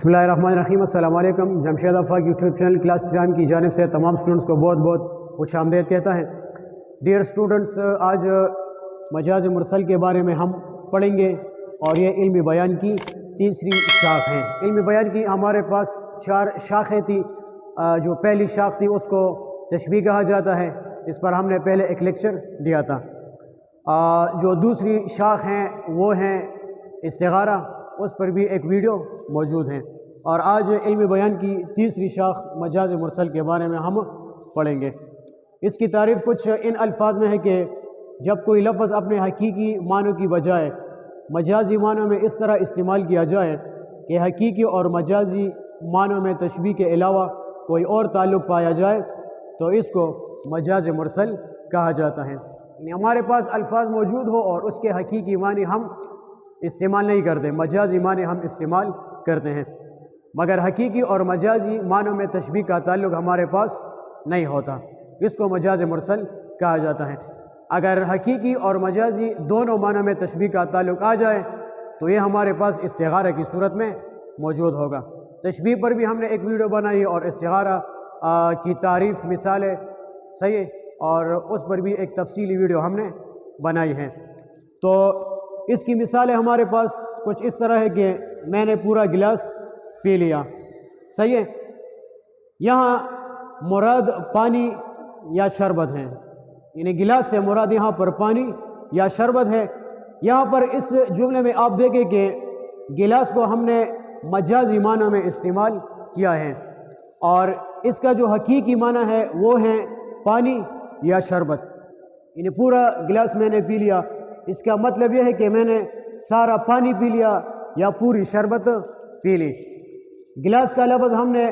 बिस्मिल्लाहिर्रहमानिर्रहीम। अस्सलाम वालेकुम। जमशेद आफाक यूट्यूब चैनल क्लास टाइम की जानिब से तमाम स्टूडेंट्स को बहुत बहुत खुश आमदीद कहता है। डियर स्टूडेंट्स, आज मजाज मुरसल के बारे में हम पढ़ेंगे और ये इल्म बयान की तीसरी शाख है। इल्म बयान की हमारे पास 4 शाखें थी। जो पहली शाख थी उसको तशबीह कहा जाता है, इस पर हमने पहले एक लेक्चर दिया था। जो दूसरी शाख हैं वो हैं इस्तिगारा, उस पर भी एक वीडियो मौजूद है। और आज इल्म बयान की तीसरी शाख मजाज मुरसल के बारे में हम पढ़ेंगे। इसकी तारीफ़ कुछ इन अल्फाज में है कि जब कोई लफ्ज़ अपने हकीकी मानों की बजाय मजाजी मानों में इस तरह इस्तेमाल किया जाए कि हकीकी और मजाजी मानों में तशबीह के अलावा कोई और ताल्लुक़ पाया जाए तो इसको मजाज मुरसल कहा जाता है। यानी हमारे पास अल्फाज मौजूद हो और उसके हकीकी मानी हम इस्तेमाल नहीं करते, मजाजी माने हम इस्तेमाल करते हैं, मगर हकीकी और मजाजी मानों में तशबीह का ताल्लुक़ हमारे पास नहीं होता, इसको मजाज मुरसल कहा जाता है। अगर हकीकी और मजाजी दोनों मानों में तशबीह का ताल्लुक़ आ जाए तो ये हमारे पास इस्तिगारा की सूरत में मौजूद होगा। तशबीह पर भी हमने एक वीडियो बनाई है और इस्तिगारा की तारीफ़ मिसालें सही है, और उस पर भी एक तफसीली वीडियो हमने बनाई है। तो इसकी मिसालें हमारे पास कुछ इस तरह है कि मैंने पूरा गिलास पी लिया, सही है। यहाँ मुराद पानी या शरबत है, यानी गिलास से मुराद यहाँ पर पानी या शरबत है। यहाँ पर इस जुमले में आप देखें कि गिलास को हमने मजाजी माना में इस्तेमाल किया है और इसका जो हकीकी माना है वो है पानी या शरबत। यानी पूरा गिलास मैंने पी लिया, इसका मतलब यह है कि मैंने सारा पानी पी लिया या पूरी शरबत पी ली। गिलास का लफ्ज़ हमने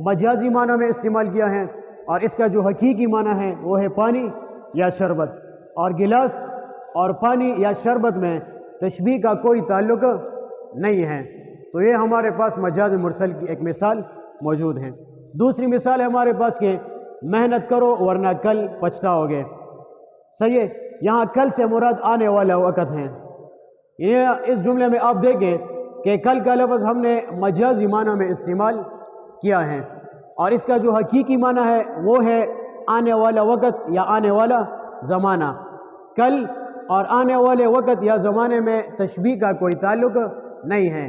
मजाजी माना में इस्तेमाल किया है और इसका जो हकीकी माना है वो है पानी या शरबत। और गिलास और पानी या शरबत में तशबीह का कोई ताल्लुक़ नहीं है, तो ये हमारे पास मजाज मुरसल की एक मिसाल मौजूद है। दूसरी मिसाल है हमारे पास कि मेहनत करो वरना कल पछताओगे, सही है। यहाँ कल से मुराद आने वाला वक़्त है। ये इस जुमले में आप देखें कि कल का लफ्ज़ हमने मजाजी माना में इस्तेमाल किया है और इसका जो हकीकी माना है वो है आने वाला वक़्त या आने वाला ज़माना। कल और आने वाले वक़्त या ज़माने में तशबीह का कोई ताल्लुक़ नहीं है,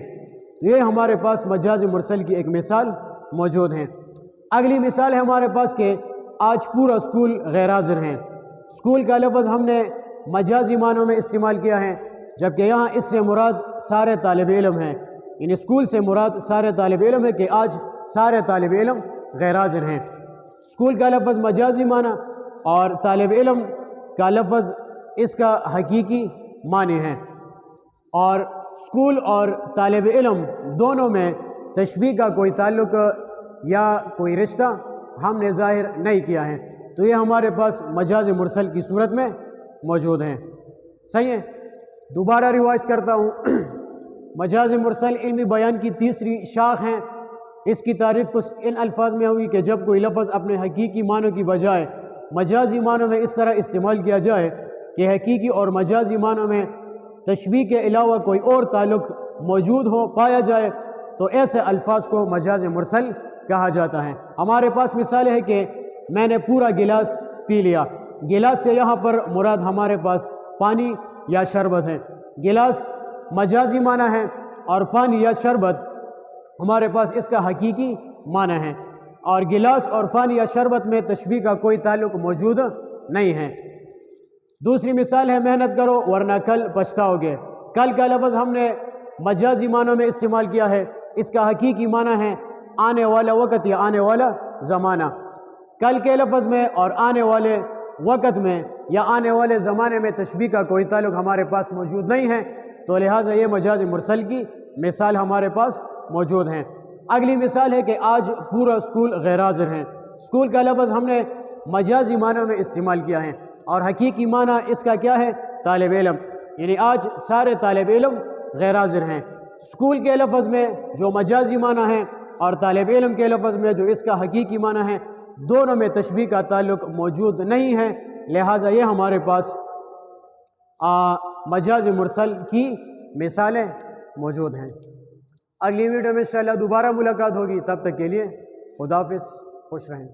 ये हमारे पास मजाज मुरसल की एक मिसाल मौजूद है। अगली मिसाल है हमारे पास कि आज पूरा स्कूल गैर हाज़िर हैं। स्कूल का लफ्ज़ हमने मजाजी मानों में इस्तेमाल किया है, जबकि यहाँ इससे मुराद सारे तालिब इल्म हैं। यानी स्कूल से मुराद सारे तालिब इल्म है कि आज सारे तालिब इल्म गैर हाज़िर हैं। स्कूल का लफ्ज़ मजाजी माना और तालिब इल्म का लफ्ज़ इसका हकीकी माने हैं। और स्कूल और तालिब इल्म दोनों में तशबीह का कोई ताल्लुक़ या कोई रिश्ता हमने ज़ाहिर नहीं किया है, तो ये हमारे पास मजाज मुरसल की सूरत में मौजूद हैं, सही है। दोबारा रिवाइज करता हूँ। मजाज मुरसल इल्मी बयान की तीसरी शाख हैं। इसकी तारीफ़ कुछ इन अल्फाज में हुई कि जब कोई लफ्ज़ अपने हकीकी मानों की बजाय मजाजी मानों में इस तरह इस्तेमाल किया जाए कि हकीकी और मजाजी मानों में तशबीह के अलावा कोई और ताल्लुक़ मौजूद हो पाया जाए तो ऐसे अल्फाज को मजाज मुरसल कहा जाता है। हमारे पास मिसाल है कि मैंने पूरा गिलास पी लिया। गिलास से यहाँ पर मुराद हमारे पास पानी या शरबत है। गिलास मजाजी माना है और पानी या शरबत हमारे पास इसका हकीकी माना है, और गिलास और पानी या शरबत में तशबीह का कोई ताल्लुक़ मौजूद नहीं है। दूसरी मिसाल है मेहनत करो वरना कल पछताओगे। कल का लफ्ज़ हमने मजाजी मानों में इस्तेमाल किया है, इसका हकीकी माना है आने वाला वक़्त या आने वाला ज़माना। कल के लफ्ज़ में और आने वाले वक़्त में या आने वाले ज़माने में तशबीह का कोई ताल्लुक़ हमारे पास मौजूद नहीं है, तो लिहाजा ये मजाज मुरसल की मिसाल हमारे पास मौजूद हैं। अगली मिसाल है कि आज पूरा स्कूल गैर हाज़िर हैं। स्कूल का लफ्ज़ हमने मजाजी मानों में इस्तेमाल किया है और हकीकी माना इसका क्या है, तालिब इल्म। यानी आज सारे तालिब इल्म गैर हाज़िर हैं। स्कूल के लफ्ज़ में जो मजाजी माना है और तालिब इल्म के लफ्ज़ में जो इसका हकीकी माना है, दोनों में तशबीह का ताल्लुक़ मौजूद नहीं है, लिहाजा ये हमारे पास मजाज मुरसल की मिसालें मौजूद हैं। اگلی ویڈیو میں انشاءاللہ دوبارہ ملاقات ہوگی، تب تک کے لیے خدا حافظ، خوش رہیں۔